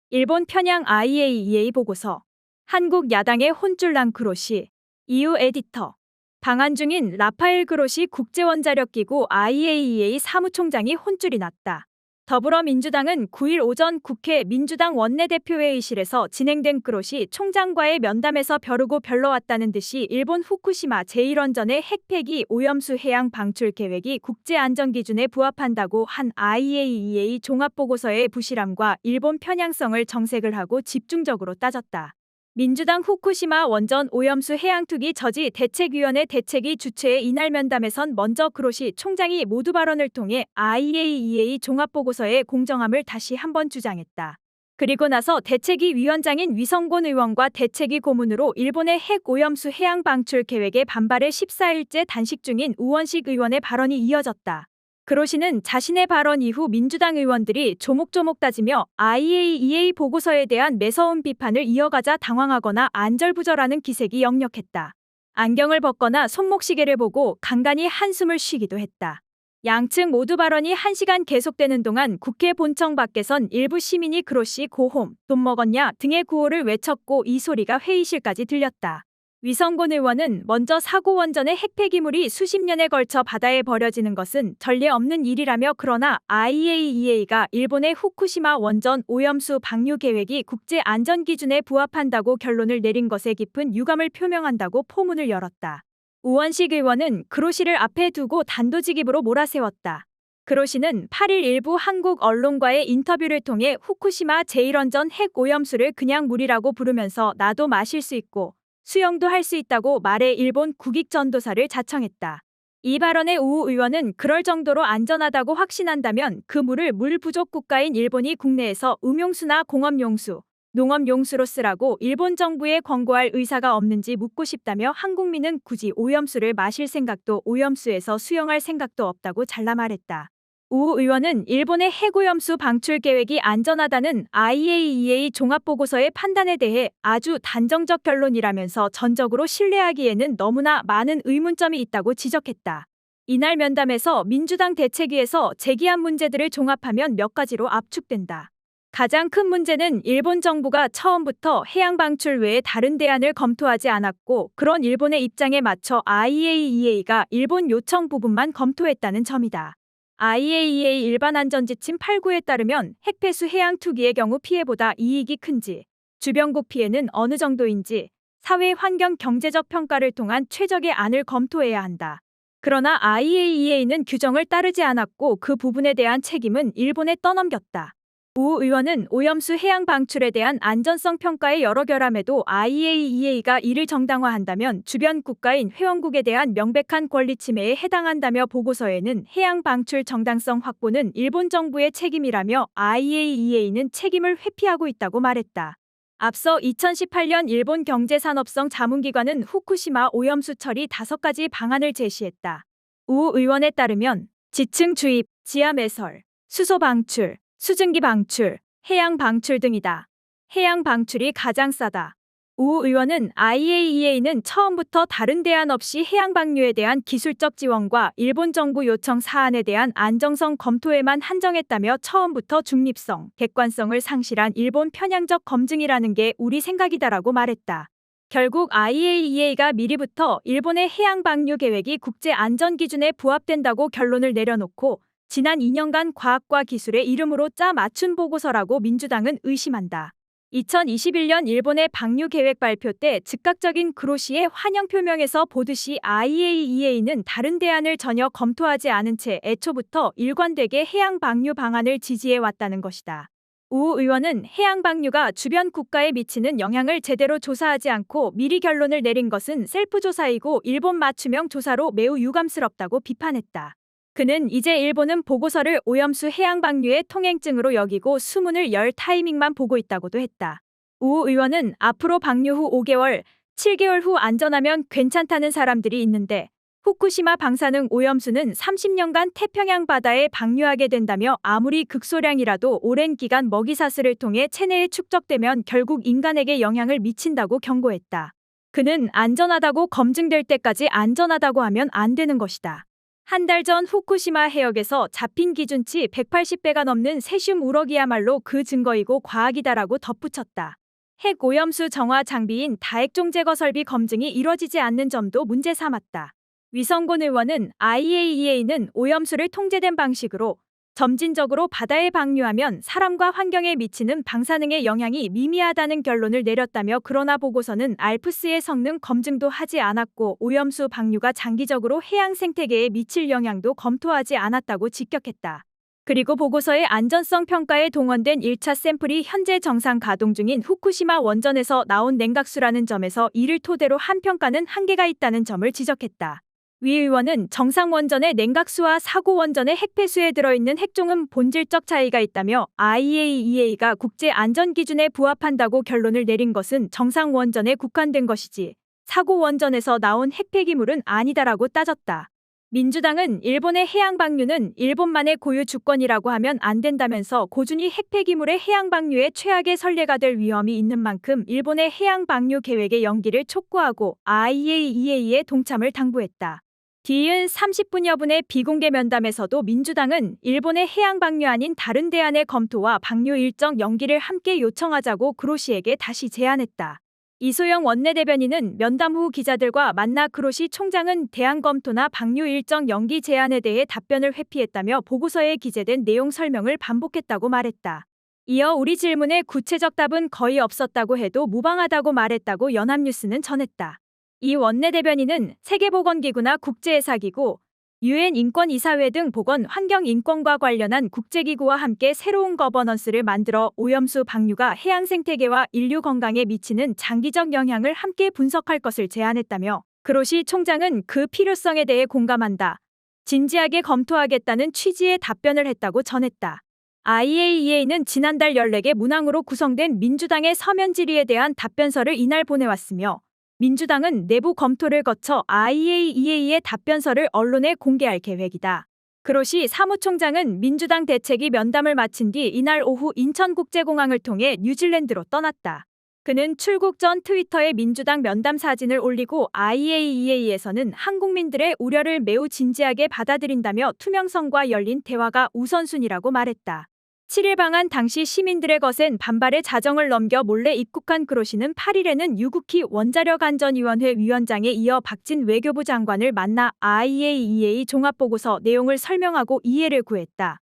일본 편향 IAEA 보고서. 한국 야당의 혼쭐난 그로시. EU 에디터. 방한 중인 라파엘 그로시 국제원자력기구 IAEA 사무총장이 혼쭐이 났다. 더불어민주당은 9일 오전 국회 민주당 원내대표회의실에서 진행된 그로시 총장과의 면담에서 벼르고 별러 왔다는 듯이 일본 후쿠시마 제1원전의 핵폐기 오염수 해양 방출 계획이 국제안전기준에 부합한다고 한 IAEA 종합보고서의 부실함과 일본 편향성을 정색을 하고 집중적으로 따졌다. 민주당 후쿠시마 원전 오염수 해양투기 저지 대책위원회 대책위 주최의 이날 면담에선 먼저 그로시 총장이 모두 발언을 통해 IAEA 종합보고서의 공정함을 다시 한번 주장했다. 그리고 나서 대책위 위원장인 위성곤 의원과 대책위 고문으로 일본의 핵 오염수 해양 방출 계획에 반발해 14일째 단식 중인 우원식 의원의 발언이 이어졌다. 그로시는 자신의 발언 이후 민주당 의원들이 조목조목 따지며 IAEA 보고서에 대한 매서운 비판을 이어가자 당황하거나 안절부절하는 기색이 역력했다. 안경을 벗거나 손목시계를 보고 간간히 한숨을 쉬기도 했다. 양측 모두 발언이 1시간 계속되는 동안 국회 본청 밖에선 일부 시민이 그로시 고홈, 돈 먹었냐 등의 구호를 외쳤고 이 소리가 회의실까지 들렸다. 위성곤 의원은 먼저 사고 원전의 핵폐기물이 수십 년에 걸쳐 바다에 버려지는 것은 전례 없는 일이라며 그러나 IAEA가 일본의 후쿠시마 원전 오염수 방류 계획이 국제안전기준에 부합한다고 결론을 내린 것에 깊은 유감을 표명한다고 포문을 열었다. 우원식 의원은 그로시를 앞에 두고 단도직입으로 몰아세웠다. 그로시는 8일 일부 한국 언론과의 인터뷰를 통해 후쿠시마 제1원전 핵 오염수를 그냥 물이라고 부르면서 나도 마실 수 있고 수영도 할 수 있다고 말해 일본 국익전도사를 자청했다. 이 발언에 우 의원은 그럴 정도로 안전하다고 확신한다면 그 물을 물 부족 국가인 일본이 국내에서 음용수나 공업용수, 농업용수로 쓰라고 일본 정부에 권고할 의사가 없는지 묻고 싶다며 한국민은 굳이 오염수를 마실 생각도 오염수에서 수영할 생각도 없다고 잘라 말했다. 우 의원은 일본의 핵오염수 방출 계획이 안전하다는 IAEA 종합보고서의 판단에 대해 아주 단정적 결론이라면서 전적으로 신뢰하기에는 너무나 많은 의문점이 있다고 지적했다. 이날 면담에서 민주당 대책위에서 제기한 문제들을 종합하면 몇 가지로 압축된다. 가장 큰 문제는 일본 정부가 처음부터 해양 방출 외에 다른 대안을 검토하지 않았고 그런 일본의 입장에 맞춰 IAEA가 일본 요청 부분만 검토했다는 점이다. IAEA 일반안전지침 8구에 따르면 핵폐수 해양 투기의 경우 피해보다 이익이 큰지, 주변국 피해는 어느 정도인지 사회 환경 경제적 평가를 통한 최적의 안을 검토해야 한다. 그러나 IAEA는 규정을 따르지 않았고 그 부분에 대한 책임은 일본에 떠넘겼다. 우 의원은 오염수 해양 방출에 대한 안전성 평가의 여러 결함에도 IAEA가 이를 정당화한다면 주변 국가인 회원국에 대한 명백한 권리 침해에 해당한다며 보고서에는 해양 방출 정당성 확보는 일본 정부의 책임이라며 IAEA는 책임을 회피하고 있다고 말했다. 앞서 2018년 일본 경제산업성 자문기관은 후쿠시마 오염수 처리 5가지 방안을 제시했다. 우 의원에 따르면 지층 주입, 지하 매설, 수소 방출, 수증기 방출, 해양 방출 등이다. 해양 방출이 가장 싸다. 우 의원은 IAEA는 처음부터 다른 대안 없이 해양 방류에 대한 기술적 지원과 일본 정부 요청 사안에 대한 안정성 검토에만 한정했다며 처음부터 중립성, 객관성을 상실한 일본 편향적 검증이라는 게 우리 생각이다라고 말했다. 결국 IAEA가 미리부터 일본의 해양 방류 계획이 국제안전기준에 부합된다고 결론을 내려놓고 지난 2년간 과학과 기술의 이름으로 짜 맞춘 보고서라고 민주당은 의심한다. 2021년 일본의 방류 계획 발표 때 즉각적인 그로시의 환영 표명에서 보듯이 IAEA는 다른 대안을 전혀 검토하지 않은 채 애초부터 일관되게 해양 방류 방안을 지지해 왔다는 것이다. 우 의원은 해양 방류가 주변 국가에 미치는 영향을 제대로 조사하지 않고 미리 결론을 내린 것은 셀프 조사이고 일본 맞춤형 조사로 매우 유감스럽다고 비판했다. 그는 이제 일본은 보고서를 오염수 해양 방류의 통행증으로 여기고 수문을 열 타이밍만 보고 있다고도 했다. 우 의원은 앞으로 방류 후 5개월, 7개월 후 안전하면 괜찮다는 사람들이 있는데 후쿠시마 방사능 오염수는 30년간 태평양 바다에 방류하게 된다며 아무리 극소량이라도 오랜 기간 먹이사슬을 통해 체내에 축적되면 결국 인간에게 영향을 미친다고 경고했다. 그는 안전하다고 검증될 때까지 안전하다고 하면 안 되는 것이다. 한 달 전 후쿠시마 해역에서 잡힌 기준치 180배가 넘는 세슘 우럭이야말로 그 증거이고 과학이다라고 덧붙였다. 핵 오염수 정화 장비인 다액종 제거 설비 검증이 이뤄지지 않는 점도 문제 삼았다. 위성곤 의원은 IAEA는 오염수를 통제된 방식으로 점진적으로 바다에 방류하면 사람과 환경에 미치는 방사능의 영향이 미미하다는 결론을 내렸다며, 그러나 보고서는 알프스의 성능 검증도 하지 않았고 오염수 방류가 장기적으로 해양 생태계에 미칠 영향도 검토하지 않았다고 직격했다. 그리고 보고서의 안전성 평가에 동원된 1차 샘플이 현재 정상 가동 중인 후쿠시마 원전에서 나온 냉각수라는 점에서 이를 토대로 한 평가는 한계가 있다는 점을 지적했다. 위 의원은 정상 원전의 냉각수와 사고 원전의 핵폐수에 들어있는 핵종은 본질적 차이가 있다며, IAEA가 국제 안전 기준에 부합한다고 결론을 내린 것은 정상 원전에 국한된 것이지 사고 원전에서 나온 핵폐기물은 아니다라고 따졌다. 민주당은 일본의 해양 방류는 일본만의 고유 주권이라고 하면 안 된다면서 고준위 핵폐기물의 해양 방류에 최악의 선례가 될 위험이 있는 만큼 일본의 해양 방류 계획의 연기를 촉구하고 IAEA의 동참을 당부했다. 뒤이은 30분여 분의 비공개 면담에서도 민주당은 일본의 해양 방류 아닌 다른 대안의 검토와 방류 일정 연기를 함께 요청하자고 그로시에게 다시 제안했다. 이소영 원내대변인은 면담 후 기자들과 만나 그로시 총장은 대안 검토나 방류 일정 연기 제안에 대해 답변을 회피했다며 보고서에 기재된 내용 설명을 반복했다고 말했다. 이어 우리 질문에 구체적 답은 거의 없었다고 해도 무방하다고 말했다고 연합뉴스는 전했다. 이 원내대변인은 세계보건기구나 국제해사기구, UN 인권이사회 등 보건 환경 인권과 관련한 국제기구와 함께 새로운 거버넌스를 만들어 오염수 방류가 해양 생태계와 인류 건강에 미치는 장기적 영향을 함께 분석할 것을 제안했다며, 그로시 총장은 그 필요성에 대해 공감한다, 진지하게 검토하겠다는 취지의 답변을 했다고 전했다. IAEA는 지난달 14개 문항으로 구성된 민주당의 서면 질의에 대한 답변서를 이날 보내왔으며, 민주당은 내부 검토를 거쳐 IAEA의 답변서를 언론에 공개할 계획이다. 그로시 사무총장은 민주당 대책위 면담을 마친 뒤 이날 오후 인천국제공항을 통해 뉴질랜드로 떠났다. 그는 출국 전 트위터에 민주당 면담 사진을 올리고 IAEA에서는 한국민들의 우려를 매우 진지하게 받아들인다며 투명성과 열린 대화가 우선순위라고 말했다. 7일 방한 당시 시민들의 거센 반발에 자정을 넘겨 몰래 입국한 그로시는 8일에는 유국희 원자력안전위원회 위원장에 이어 박진 외교부 장관을 만나 IAEA 종합보고서 내용을 설명하고 이해를 구했다.